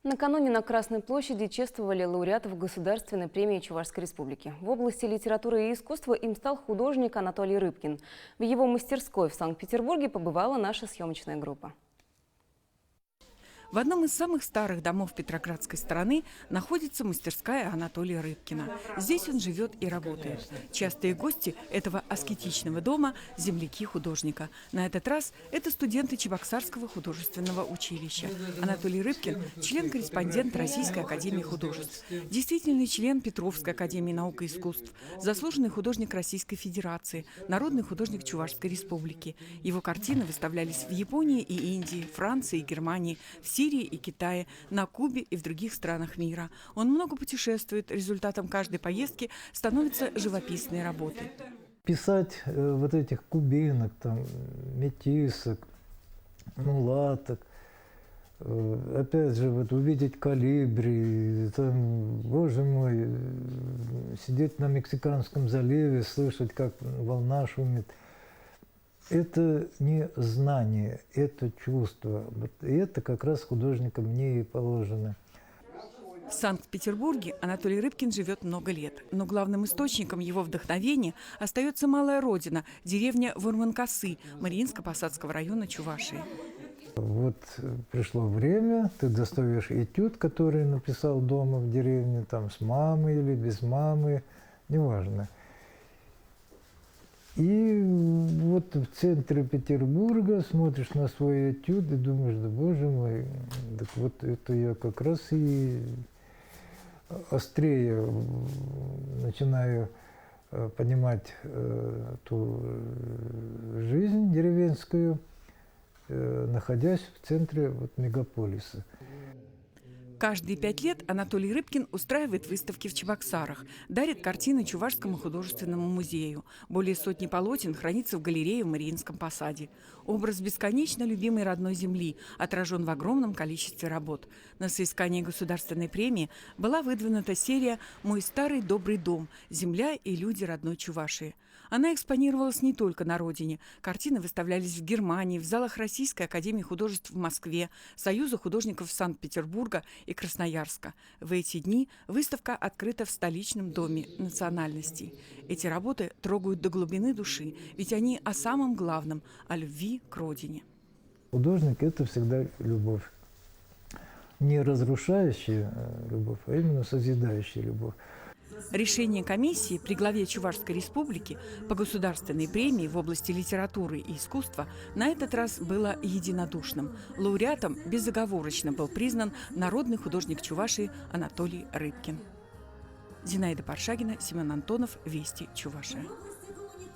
Накануне на Красной площади чествовали лауреатов Государственной премии Чувашской Республики. В области литературы и искусства им стал художник Анатолий Рыбкин. В его мастерской в Санкт-Петербурге побывала наша съемочная группа. В одном из самых старых домов Петроградской стороны находится мастерская Анатолия Рыбкина. Здесь он живет и работает. Частые гости этого аскетичного дома – земляки художника. На этот раз это студенты Чебоксарского художественного училища. Анатолий Рыбкин – член-корреспондент Российской академии художеств, действительный член Петровской академии наук и искусств, заслуженный художник Российской Федерации, народный художник Чувашской Республики. Его картины выставлялись в Японии и Индии, Франции и Германии, в Сирии и Китае, на Кубе и в других странах мира. Он много путешествует. Результатом каждой поездки становятся живописные работы. Писать вот этих кубинок, там, метисок, мулаток, опять же, вот увидеть колибри, там, боже мой, сидеть на Мексиканском заливе, слышать, как волна шумит. Это не знание, это чувство. Вот это как раз художникам мне и положено. В Санкт-Петербурге Анатолий Рыбкин живет много лет. Но главным источником его вдохновения остается малая родина, деревня Вурманкасы Мариинско-Посадского района Чувашии. Вот пришло время, ты достаешь этюд, который написал дома в деревне, там с мамой или без мамы, неважно. И вот в центре Петербурга смотришь на свой этюд и думаешь, да боже мой, так вот это я как раз и острее начинаю понимать ту жизнь деревенскую, находясь в центре вот мегаполиса. Каждые 5 лет Анатолий Рыбкин устраивает выставки в Чебоксарах, дарит картины Чувашскому художественному музею. Более сотни полотен хранится в галерее в Мариинском посаде. Образ бесконечно любимой родной земли отражен в огромном количестве работ. На соискание государственной премии была выдвинута серия «Мой старый добрый дом. Земля и люди родной Чувашии». Она экспонировалась не только на родине. Картины выставлялись в Германии, в залах Российской академии художеств в Москве, Союза художников Санкт-Петербурга и Красноярска. В эти дни выставка открыта в столичном доме национальностей. Эти работы трогают до глубины души, ведь они о самом главном – о любви к родине. Художник – это всегда любовь. Не разрушающая любовь, а именно созидающая любовь. Решение комиссии при главе Чувашской Республики по государственной премии в области литературы и искусства на этот раз было единодушным. Лауреатом безоговорочно был признан народный художник Чувашии Анатолий Рыбкин. Зинаида Паршагина, Семен Антонов, Вести, Чувашия.